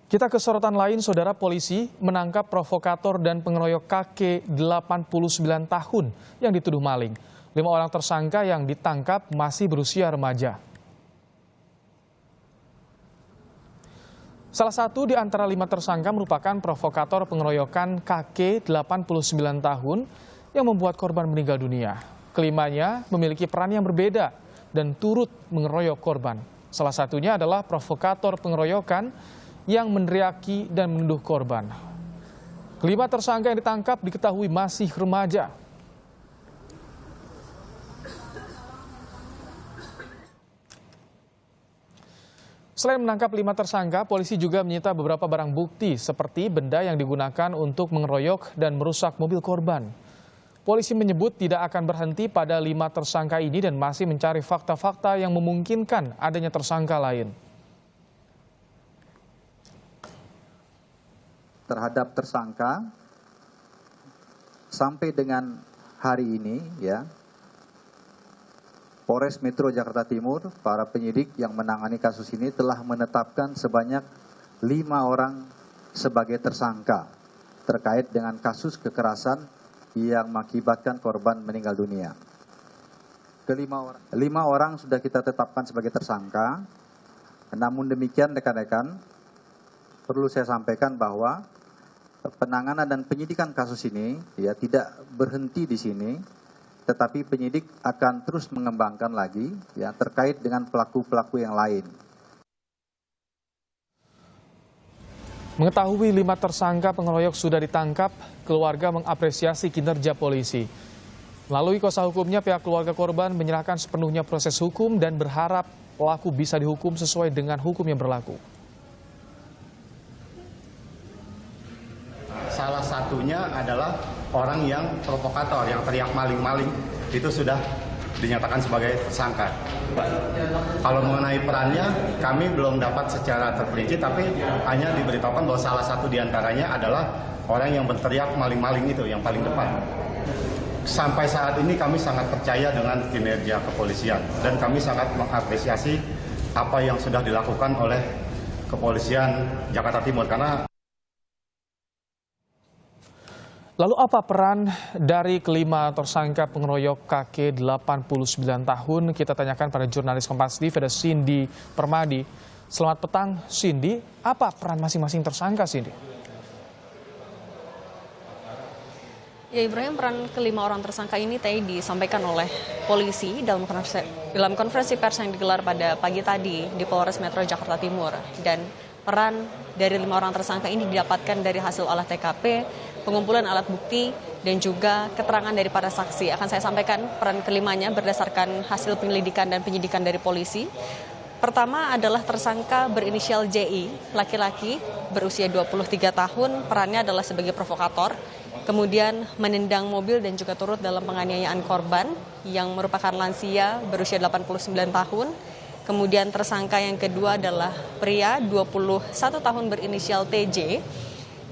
Kita ke sorotan lain, saudara. Polisi menangkap provokator dan pengeroyok kakek 89 tahun yang dituduh maling. 5 orang tersangka yang ditangkap masih berusia remaja. Salah satu di antara 5 tersangka merupakan provokator pengeroyokan kakek 89 tahun yang membuat korban meninggal dunia. Kelimanya memiliki peran yang berbeda dan turut mengeroyok korban. Salah satunya adalah provokator pengeroyokan yang meneriaki dan menuduh korban. Kelima tersangka yang ditangkap diketahui masih remaja. Selain menangkap 5 tersangka, polisi juga menyita beberapa barang bukti seperti benda yang digunakan untuk mengeroyok dan merusak mobil korban. Polisi menyebut tidak akan berhenti pada 5 tersangka ini dan masih mencari fakta-fakta yang memungkinkan adanya tersangka lain. Terhadap tersangka sampai dengan hari ini ya, Polres Metro Jakarta Timur, para penyidik yang menangani kasus ini telah menetapkan sebanyak 5 orang sebagai tersangka terkait dengan kasus kekerasan yang mengakibatkan korban meninggal dunia. Kelima orang sudah kita tetapkan sebagai tersangka. Namun demikian rekan-rekan, perlu saya sampaikan bahwa penanganan dan penyidikan kasus ini ya tidak berhenti di sini, tetapi penyidik akan terus mengembangkan lagi ya terkait dengan pelaku-pelaku yang lain. Mengetahui 5 tersangka pengeroyok sudah ditangkap, keluarga mengapresiasi kinerja polisi. Melalui kuasa hukumnya, pihak keluarga korban menyerahkan sepenuhnya proses hukum dan berharap pelaku bisa dihukum sesuai dengan hukum yang berlaku. Salah satunya adalah orang yang provokator, yang teriak maling-maling, itu sudah dinyatakan sebagai tersangka. Kalau mengenai perannya, kami belum dapat secara terperinci, tapi hanya diberitahukan bahwa salah satu diantaranya adalah orang yang berteriak maling-maling itu, yang paling depan. Sampai saat ini kami sangat percaya dengan kinerja kepolisian, dan kami sangat mengapresiasi apa yang sudah dilakukan oleh kepolisian Jakarta Timur, karena Lalu apa peran dari kelima tersangka pengeroyok kakek 89 tahun? Kita tanyakan pada jurnalis Kompas TV, ada Cindy Permadi. Selamat petang, Cindy. Apa peran masing-masing tersangka, Cindy? Ya, Ibrahim, peran kelima orang tersangka ini tadi disampaikan oleh polisi dalam konferensi pers yang digelar pada pagi tadi di Polres Metro Jakarta Timur. Dan peran dari 5 orang tersangka ini didapatkan dari hasil olah TKP, pengumpulan alat bukti, dan juga keterangan dari para saksi. Akan saya sampaikan peran kelimanya berdasarkan hasil penyelidikan dan penyidikan dari polisi. Pertama adalah tersangka berinisial JI, laki-laki berusia 23 tahun, perannya adalah sebagai provokator, kemudian menendang mobil dan juga turut dalam penganiayaan korban yang merupakan lansia berusia 89 tahun. Kemudian tersangka yang kedua adalah pria 21 tahun berinisial TJ,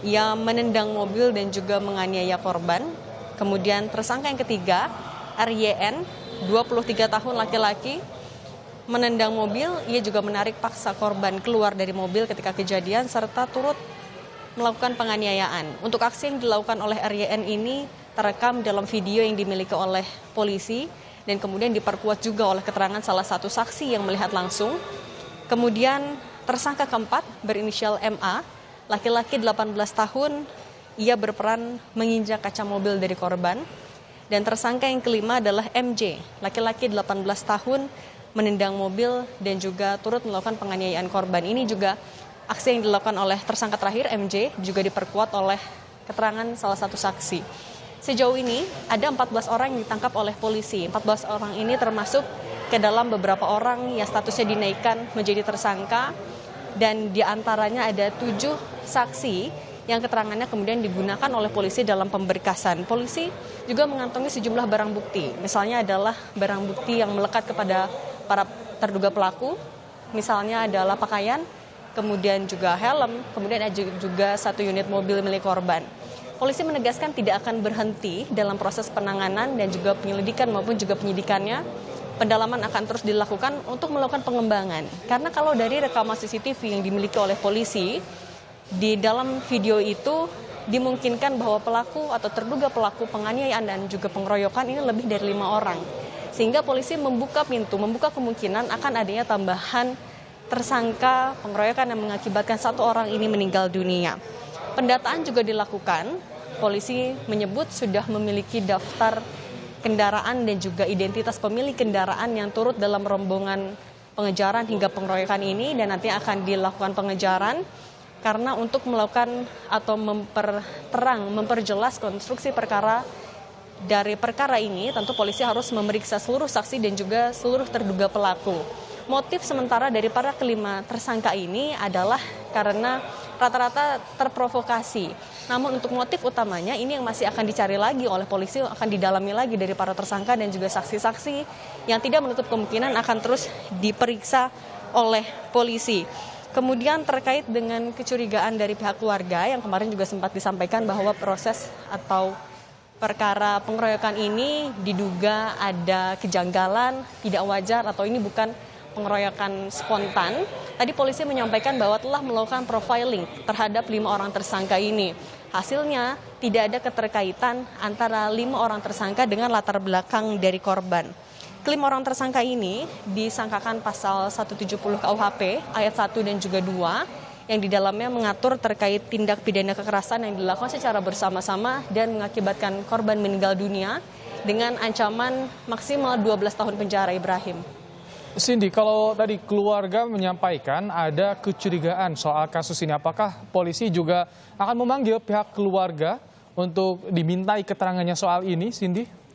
yang menendang mobil dan juga menganiaya korban. Kemudian tersangka yang ketiga, RYN, 23 tahun laki-laki, menendang mobil, ia juga menarik paksa korban keluar dari mobil ketika kejadian, serta turut melakukan penganiayaan. Untuk aksi yang dilakukan oleh RYN ini terekam dalam video yang dimiliki oleh polisi, dan kemudian diperkuat juga oleh keterangan salah satu saksi yang melihat langsung. Kemudian tersangka keempat berinisial MA, laki-laki 18 tahun, ia berperan menginjak kaca mobil dari korban. Dan tersangka yang kelima adalah MJ, laki-laki 18 tahun, menendang mobil dan juga turut melakukan penganiayaan korban. Ini juga aksi yang dilakukan oleh tersangka terakhir, MJ, juga diperkuat oleh keterangan salah satu saksi. Sejauh ini ada 14 orang yang ditangkap oleh polisi. 14 orang ini termasuk ke dalam beberapa orang yang statusnya dinaikkan menjadi tersangka, dan diantaranya ada 7 saksi yang keterangannya kemudian digunakan oleh polisi dalam pemberkasan. Polisi juga mengantongi sejumlah barang bukti, misalnya adalah barang bukti yang melekat kepada para terduga pelaku, misalnya adalah pakaian, kemudian juga helm, kemudian ada juga 1 unit mobil milik korban. Polisi menegaskan tidak akan berhenti dalam proses penanganan dan juga penyelidikan maupun juga penyidikannya. Pendalaman akan terus dilakukan untuk melakukan pengembangan. Karena kalau dari rekaman CCTV yang dimiliki oleh polisi, Di dalam video itu dimungkinkan bahwa pelaku atau terduga pelaku penganiayaan dan juga pengeroyokan ini lebih dari 5 orang. Sehingga polisi membuka pintu, membuka kemungkinan akan adanya tambahan tersangka pengeroyokan yang mengakibatkan 1 orang ini meninggal dunia. Pendataan juga dilakukan, polisi menyebut sudah memiliki daftar kendaraan dan juga identitas pemilik kendaraan yang turut dalam rombongan pengejaran hingga pengeroyokan ini, dan nanti akan dilakukan pengejaran karena untuk melakukan atau memperjelas konstruksi perkara. Dari perkara ini tentu polisi harus memeriksa seluruh saksi dan juga seluruh terduga pelaku. Motif sementara dari para kelima tersangka ini adalah karena rata-rata terprovokasi. Namun untuk motif utamanya ini yang masih akan dicari lagi oleh polisi, akan didalami lagi dari para tersangka dan juga saksi-saksi yang tidak menutup kemungkinan akan terus diperiksa oleh polisi. Kemudian terkait dengan kecurigaan dari pihak keluarga yang kemarin juga sempat disampaikan bahwa proses atau perkara pengeroyokan ini diduga ada kejanggalan, tidak wajar atau ini bukan pengeroyokan spontan. Tadi polisi menyampaikan bahwa telah melakukan profiling terhadap 5 orang tersangka ini. Hasilnya tidak ada keterkaitan antara 5 orang tersangka dengan latar belakang dari korban. Kelima orang tersangka ini disangkakan pasal 170 KUHP ayat 1 dan juga 2 yang di dalamnya mengatur terkait tindak pidana kekerasan yang dilakukan secara bersama-sama dan mengakibatkan korban meninggal dunia dengan ancaman maksimal 12 tahun penjara. Ibrahim. Cindy, kalau tadi keluarga menyampaikan ada kecurigaan soal kasus ini, apakah polisi juga akan memanggil pihak keluarga untuk dimintai keterangannya soal ini, Cindy?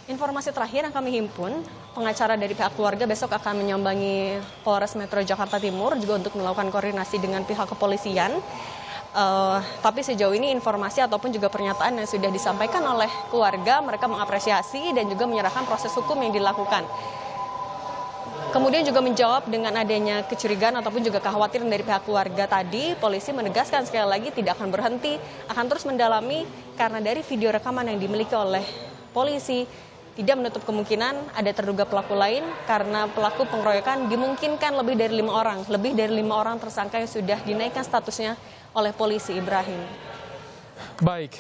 Informasi terakhir yang kami himpun, pengacara dari pihak keluarga besok akan menyambangi Polres Metro Jakarta Timur juga untuk melakukan koordinasi dengan pihak kepolisian. Tapi sejauh ini informasi ataupun juga pernyataan yang sudah disampaikan oleh keluarga, mereka mengapresiasi dan juga menyerahkan proses hukum yang dilakukan. Kemudian juga menjawab dengan adanya kecurigaan ataupun juga kekhawatiran dari pihak keluarga tadi, polisi menegaskan sekali lagi tidak akan berhenti, akan terus mendalami karena dari video rekaman yang dimiliki oleh polisi tidak menutup kemungkinan ada terduga pelaku lain karena pelaku pengeroyokan dimungkinkan lebih dari 5 orang. Lebih dari 5 orang tersangka yang sudah dinaikkan statusnya oleh polisi. Ibrahim. Baik.